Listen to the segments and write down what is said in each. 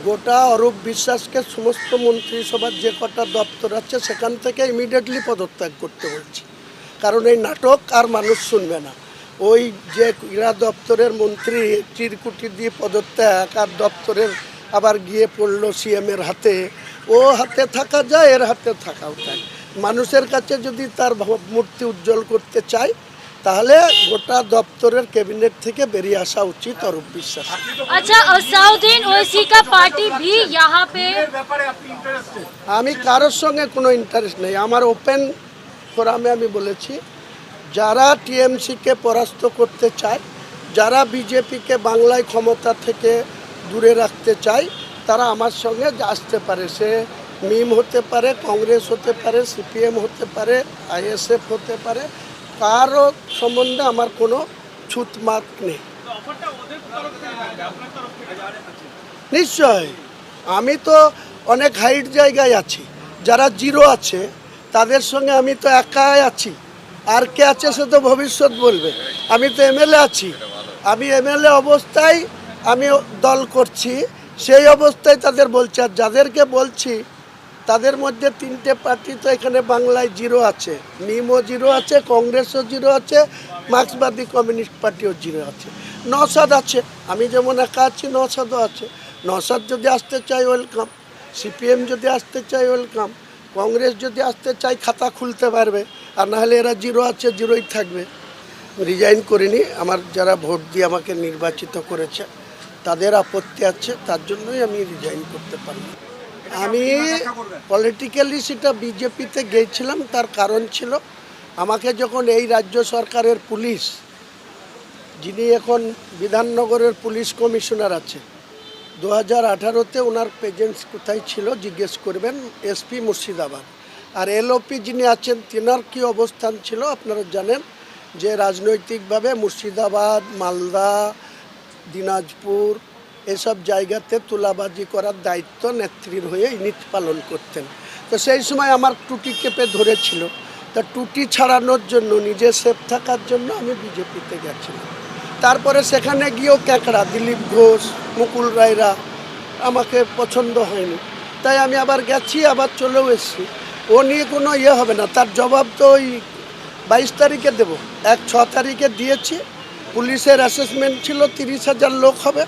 গোটা অরূপ বিশ্বাসকে সমস্ত মন্ত্রিসভার যে কটা দপ্তর আছে সেখান থেকে ইমিডিয়েটলি পদত্যাগ করতে বলছি, কারণ এই নাটক আর মানুষ শুনবে না। ওই যে ক্রীড়া দপ্তরের মন্ত্রী চিরকুটি দিয়ে পদত্যাগ, আর দপ্তরের আবার গিয়ে পড়লো সিএমের হাতে, ও হাতে থাকা যায়, এর হাতে থাকাও যায়। মানুষের কাছে যদি তার ভাবমূর্তি উজ্জ্বল করতে চায় তাহলে গোটা দপ্তরের ক্যাবিনেট থেকে বেরিয়ে আসা উচিত অরূপ বিশ্বাস। अच्छा, असाउद्दीन ओवैसी का पार्टी भी यहाँ पे। আমি কারোর সঙ্গে কোনো ইন্টারেস্ট নেই। আমার ওপেন ফোরামে আমি বলেছি, যারা টিএমসিকে পরাস্ত করতে চায়, যারা বিজেপিকে বাংলায় ক্ষমতা থেকে দূরে রাখতে চায়, তারা আমার সঙ্গে আসতে পারে। সে মিম হতে পারে, কংগ্রেস হতে পারে, সিপিএম হতে পারে, আইএসএফ হতে পারে, কারও সম্বন্ধে আমার কোনো ছুতমাত নেই। নিশ্চয়, আমি তো অনেক হাইট জায়গায় আছি। যারা জিরো আছে তাদের সঙ্গে আমি তো একাই আছি, আর কে আছে সে তো ভবিষ্যৎ বলবে। আমি তো এমএলএ আছি, আমি এমএলএ অবস্থায় আমি দল করছি, সেই অবস্থায় তাদের বলছি। আর যাদেরকে বলছি তাদের মধ্যে তিনটে পার্টি তো এখানে বাংলায় জিরো আছে, মিমও জিরো আছে, কংগ্রেসও জিরো আছে, মার্ক্সবাদী কমিউনিস্ট পার্টিও জিরো আছে, নওশাদ আছে। আমি যেমন একা আছি, নওশাদও আছে। নওশাদ যদি আসতে চাই ওয়েলকাম, সিপিএম যদি আসতে চাই ওয়েলকাম, কংগ্রেস যদি আসতে চাই খাতা খুলতে পারবে, আর নাহলে এরা জিরো আছে, জিরোই থাকবে। রিজাইন করিনি, আমার যারা ভোট দিয়ে আমাকে নির্বাচিত করেছে তাদের আপত্তি আছে, তার জন্যই আমি রিজাইন করতে পারি। আমি পলিটিক্যালি সেটা বিজেপিতে গিয়েছিলাম, তার কারণ ছিল আমাকে যখন এই রাজ্য সরকারের পুলিশ, যিনি এখন বিধাননগরের পুলিশ কমিশনার আছে, 2018-তে ওনার প্রেজেন্স কোথায় ছিল জিজ্ঞেস করবেন, এসপি মুর্শিদাবাদ। আর এলওপি যিনি আছেন তিনার কী অবস্থান ছিল আপনারা জানেন, যে রাজনৈতিকভাবে মুর্শিদাবাদ, মালদা, দিনাজপুর এসব জায়গাতে তুলাবাজি করার দায়িত্ব নেত্রীর হয়ে ইনি পালন করতেন। তো সেই সময় আমার টুটি চেপে ধরেছিল, তা টুটি ছাড়ানোর জন্য, নিজে সেফ থাকার জন্য আমি বিজেপিতে গেছিলাম। তারপরে সেখানে গিয়েও ক্যাঁকড়া, দিলীপ ঘোষ, মুকুল রায়রা আমাকে পছন্দ হয়নি, তাই আমি আবার গেছি, আবার চলেও এসেছি। ও নিয়ে কোনো ইয়ে হবে না, তার জবাব তো ওই 22 তারিখে দেব। 6 তারিখে দিয়েছি। পুলিশের অ্যাসেসমেন্ট ছিল 30,000 লোক হবে,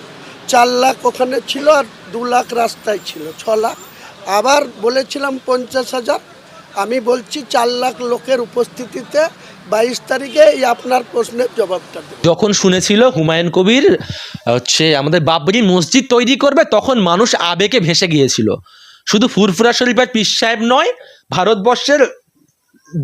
4 লাখ ওখানে ছিল, আর 2 লাখ রাস্তায় ছিল, 6 লাখ। আবার বলেছিলাম 50,000, আমি বলছি 4 লাখ লোকের উপস্থিতিতে 22 তারিখে এই আপনার প্রশ্নের জবাবটা দেব। যখন শুনেছিল হুমায়ুন কবির আমাদের বাবরি মসজিদ তৈরি করবে, তখন মানুষ আবেগে ভেসে গিয়েছিল। শুধু ফুরফুরা শরীফের পীর সাহেব নয়, ভারতবর্ষের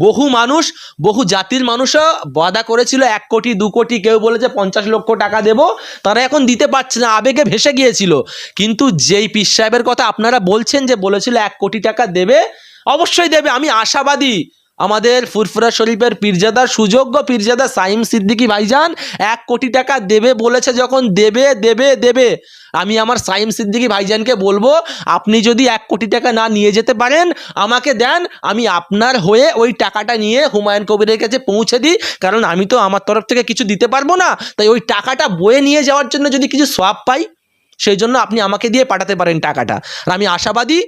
বহু মানুষ, বহু জাতির মানুষও ওয়াদা করেছিল 1 কোটি 2 কোটি, কেউ বলেছে 50 লক্ষ টাকা দেব, তারা এখন দিতে পারছে না, আবেগে ভেসে গিয়েছিল। কিন্তু যেই পীর সাহেবের কথা আপনারা বলছেন, যে বলেছিল 1 কোটি টাকা দেবে, অবশ্যই দেবে। আমি আশাবাদী, আমাদের ফুরফুরা শরীফের পীরজাদার, সুযোগ্য পীরজাদা সাইম সিদ্দিকী ভাইজান 1 কোটি টাকা দেবে বলেছে, যখন দেবে দেবে দেবে। আমি আমার সাইম সিদ্দিকী ভাইজানকে বলবো, আপনি যদি 1 কোটি টাকা না নিয়ে যেতে পারেন আমাকে দেন, আমি আপনার হয়ে ওই টাকাটা নিয়ে হুমায়ুন কবিরের কাছে পৌঁছে দিই। কারণ আমি তো আমার তরফ থেকে কিছু দিতে পারবো না, তাই ওই টাকাটা বয়ে নিয়ে যাওয়ার জন্য যদি কিছু সওয়াব পাই, সেই জন্য আপনি আমাকে দিয়ে পাঠাতে পারেন টাকাটা। আর আমি আশাবাদী,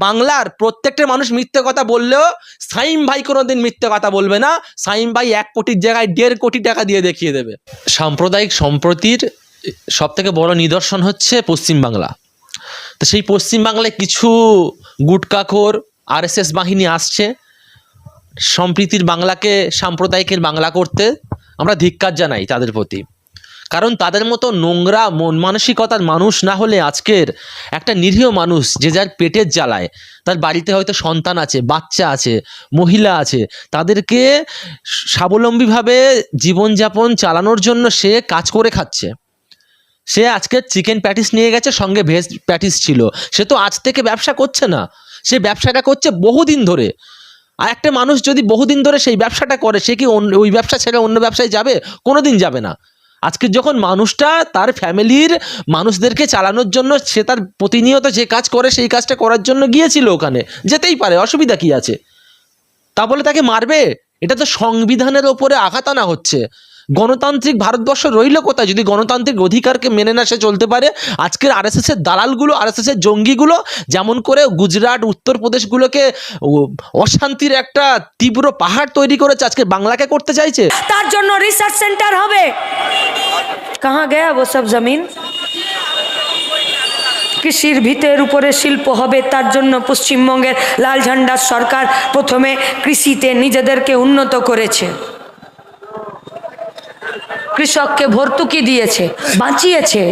বাংলার প্রত্যেকটা মানুষ মিথ্যে কথা বললেও সাইম ভাই কোনোদিন মিথ্যে কথা বলবে না। সাইম ভাই 1 কোটির জায়গায় 1.5 কোটি টাকা দিয়ে দেখিয়ে দেবে। সাম্প্রদায়িক সম্প্রীতির সব থেকে বড় নিদর্শন হচ্ছে পশ্চিমবাংলা। তো সেই পশ্চিমবাংলায় কিছু গুটকাখোর আরএসএস বাহিনী আসছে সম্প্রীতির বাংলাকে সাম্প্রদায়িকের বাংলা করতে। আমরা ধিক্কার জানাই তাদের প্রতি, কারণ তাদের মতো নোংরা মন মানসিকতার মানুষ না হলে আজকের একটা নিরীহ মানুষ, যে যার পেটের জ্বালায়, তার বাড়িতে হয়তো সন্তান আছে, বাচ্চা আছে, মহিলা আছে, তাদেরকে স্বাবলম্বীভাবে জীবনযাপন চালানোর জন্য সে কাজ করে খাচ্ছে। সে আজকে চিকেন প্যাটিস নিয়ে গেছে, সঙ্গে ভেজ প্যাটিস ছিল। সে তো আজ থেকে ব্যবসা করছে না, সে ব্যবসাটা করছে বহুদিন ধরে। আর একটা মানুষ যদি বহুদিন ধরে সেই ব্যবসাটা করে, সে কি ওই ব্যবসা ছেড়ে অন্য ব্যবসায় যাবে? কোনোদিন যাবে না। আজকে যখন মানুষটা তার ফ্যামিলির মানুষদেরকে চালানোর জন্য সে তার প্রতিনিয়ত যে কাজ করে সেই কাজটা করার জন্য গিয়েছিল, ওখানে যেতেই পারে, অসুবিধা কি আছে? তা বলে তাকে মারবে? এটা তো সংবিধানের ওপরে আঘাত আনা হচ্ছে। গণতান্ত্রিক ভারতবর্ষ রইল কোথায় যদি গণতান্ত্রিক অধিকারকে মেনে না সে চলতে পারে? আজকের আরএসএস এর দালালগুলো, আরএসএস এর জঙ্গিগুলো যেমন করে গুজরাট, উত্তরপ্রদেশগুলোকে অশান্তির একটা তীব্র পাহাড় তৈরি করেছে, আজকে বাংলাকে করতে চাইছে। তার জন্য রিসার্চ সেন্টার হবে। কাহা গয়া ও সব জমিন? কৃষির ভিতের উপরে শিল্প হবে, তার জন্য পশ্চিমবঙ্গের লাল ঝান্ডার সরকার প্রথমে কৃষিতে নিজেদেরকে উন্নত করেছে, কৃষককে ভর্তুকি দিয়েছে, বাঁচিয়েছে।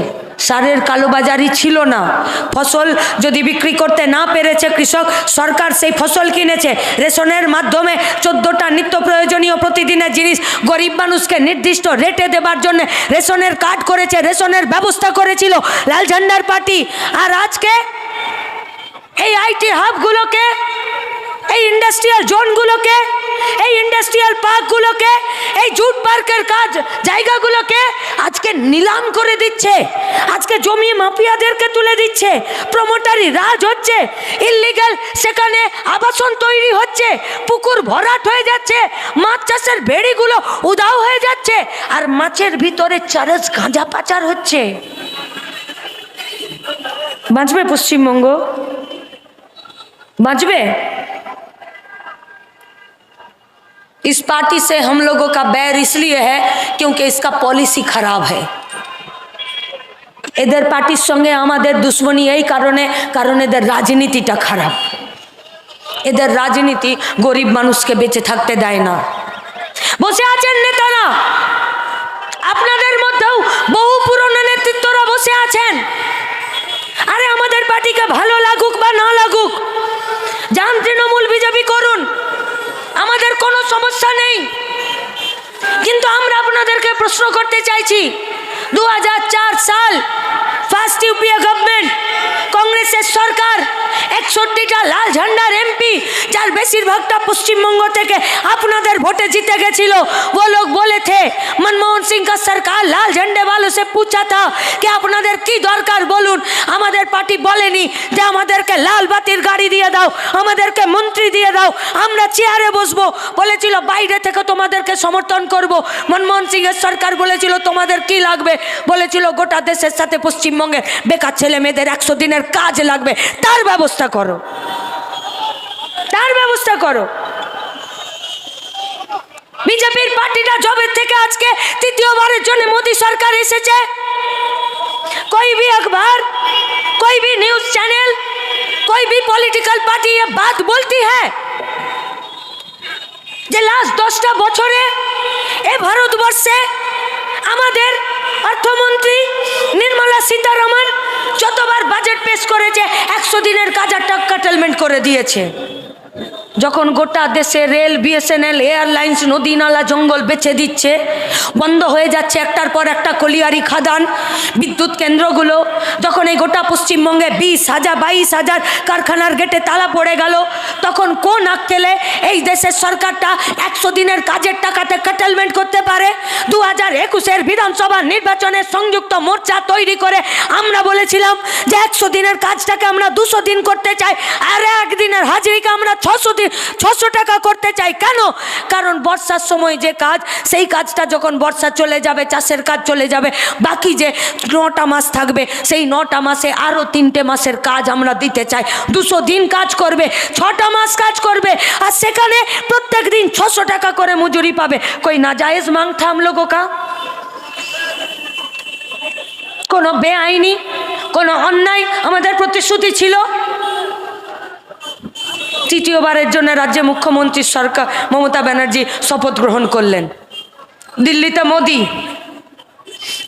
সারের কালোবাজারি ছিল না। ফসল যদি বিক্রি করতে না পেরেছে কৃষক, সরকার সেই ফসল কিনেছে। রেশনের মাধ্যমে 14টা নিত্য প্রয়োজনীয় প্রতিদিনের জিনিস গরিব মানুষকে নির্দিষ্ট রেটে দেবার জন্য রেশনের কার্ড করেছে, রেশনের ব্যবস্থা করেছিল লাল ঝান্ডার পার্টি। আর আজকে এই আইটি হাবগুলোকে, এই ইন্ডাস্ট্রিয়াল জোনগুলোকে, এই ইন্ডাস্ট্রিয়াল পার্কগুলোকে, এই জুট পার্কের কাজ জায়গাগুলোকে আজকে নিলাম করে দিচ্ছে, আজকে জমি মাফিয়াদেরকে তুলে দিচ্ছে, প্রমোটারি রাজ হচ্ছে, ইল্লিগাল সেখানে আবাসন তৈরি হচ্ছে, পুকুর ভরাট হয়ে যাচ্ছে, মাছ চাষের ভেড়িগুলো উধাও হয়ে যাচ্ছে, আর মাছের ভিতরে চারজ গাঁজা পাচার হচ্ছে। বাঁচবে পশ্চিমবঙ্গ? বাঁচবে? इस पार्टी से हम लोगों का बैर इसलिए है क्योंकि इसका पॉलिसी खराब है। এদের পার্টির সঙ্গে আমাদের দুশ্মনী এই কারণে, কারণ এদের রাজনীতিটা খারাপ। এদের রাজনীতি গরিব মানুষকে বেঁচে থাকতে দেয় না। বসে আছেন নেতারা, আপনাদের মধ্যেও বহু পুরনো নেতৃত্বরা বসে আছেন। আরে আমাদের পার্টিকে ভালো লাগুক বা না লাগুক, যান তৃণমূল বিজেপি করুন, আমাদের কোনো সমস্যা নেই। কিন্তু আমরা আপনাদেরকে প্রশ্ন করতে চাইছি, 2004 সাল ফার্স্ট ইউপিএ গভর্নমেন্ট, কংগ্রেসের সরকার, 61টা লাল ঝান্ডার এমপি, যার বেশিরভাগটা পশ্চিমবঙ্গ থেকে আপনাদের ভোটে জিতে গেছিল। वो लोग बोले थे, मनमोहन सिंह का सरकार लाल झंडे वालों से पूछा था कि আপনাদের কি দরকার বলুন। আমাদের পার্টি বলেনি যে আমাদেরকে লাল বাতির গাড়ি দিয়ে দাও, আমাদেরকে মন্ত্রী দিয়ে দাও, আমরা চেয়ারে বসবো। বলেছিল বাইরে থেকে তোমাদেরকে সমর্থন করব। মনমোহন সিং এর সরকার বলেছিল তোমাদের কি লাগবে? বলেছিল গোটা দেশের সাথে পশ্চিমবঙ্গের বেকার ছেলে মেয়েদের 100 দিনের কাজ লাগবে, তার ব্যবস্থা করো, তার ব্যবস্থা করো। বিজেপির পার্টিটা জবের থেকে আজকে তৃতীয়বারের জন্য মোদী সরকার এসেছে, कोई भी अखबार, कोई भी न्यूज चैनल, कोई भी पॉलिटिकल पार्टी ये बात बोलती है যে লাস্ট 10টা বছরে এ ভারতবর্ষে আমাদের অর্থমন্ত্রী নির্মলা সীতারামন যতবার বাজেট পেশ করেছে 100 দিনের কাজটা কাটেলমেন্ট করে দিয়েছে। যখন গোটা দেশে রেল, বিএসএনএল, এয়ারলাইন্স, নদী নালা, জঙ্গল বেচে দিচ্ছে, বন্ধ হয়ে যাচ্ছে একটার পর একটা কলিয়ারি খাদান, বিদ্যুৎ কেন্দ্রগুলো, যখন এই গোটা পশ্চিমবঙ্গে 20,000 22,000 কারখানার গেটে তালা পড়ে গেল, তখন কোন আক্কেলে এই দেশের সরকারটা 100 দিনের কাজের টাকাতে কাটেলমেন্ট করতে পারে? 2021-এর বিধানসভা নির্বাচনের সংযুক্ত মোর্চা তৈরি করে আমরা বলেছিলাম যে 100 দিনের কাজটাকে আমরা 200 দিন করতে চাই, আর একদিনের হাজিরিকে আমরা 600 টাকা করতে চাই। কেন? কারণ বর্ষার সময় যে কাজ, সেই কাজটা যখন বর্ষা চলে যাবে, চাষের কাজ চলে যাবে, বাকি যে 9টা মাস থাকবে, সেই 9টা মাসে আরও 3টে মাসের কাজ আমরা দিতে চাই। 200 দিন কাজ করবে, 6টা মাস কাজ করবে, আর সেখানে প্রত্যেক দিন 600 টাকা করে মজুরি পাবে। कोई नाजायज मांग था हम लोगों का? কোনো বেআইনি, কোনো অন্যায় আমাদের প্রতিশ্রুতি ছিল? তৃতীয়বারের জন্য রাজ্যে মুখ্যমন্ত্রী সরকার মমতা ব্যানার্জি শপথ গ্রহণ করলেন। দিল্লিতে মোদি,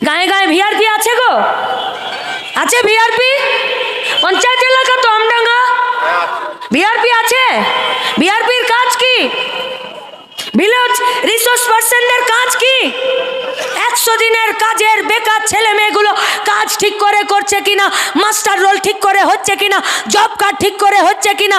গায়ে গায়ে ভিআরপি আছে গো, আছে ভিআরপি? পঞ্চায়েত এলাকা তো আমডাঙ্গা, ভিআরপি আছে। ভিআরপির কাজ কি? ভিলেজ রিসোর্স পার্সনদের কাজ কি? 100 দিনের কাজের বেকার ছেলে মেয়েগুলো কাজ ঠিক করে করছে কিনা, মাস্টার রোল ঠিক করে হচ্ছে কিনা, জব কার্ড ঠিক করে হচ্ছে কিনা,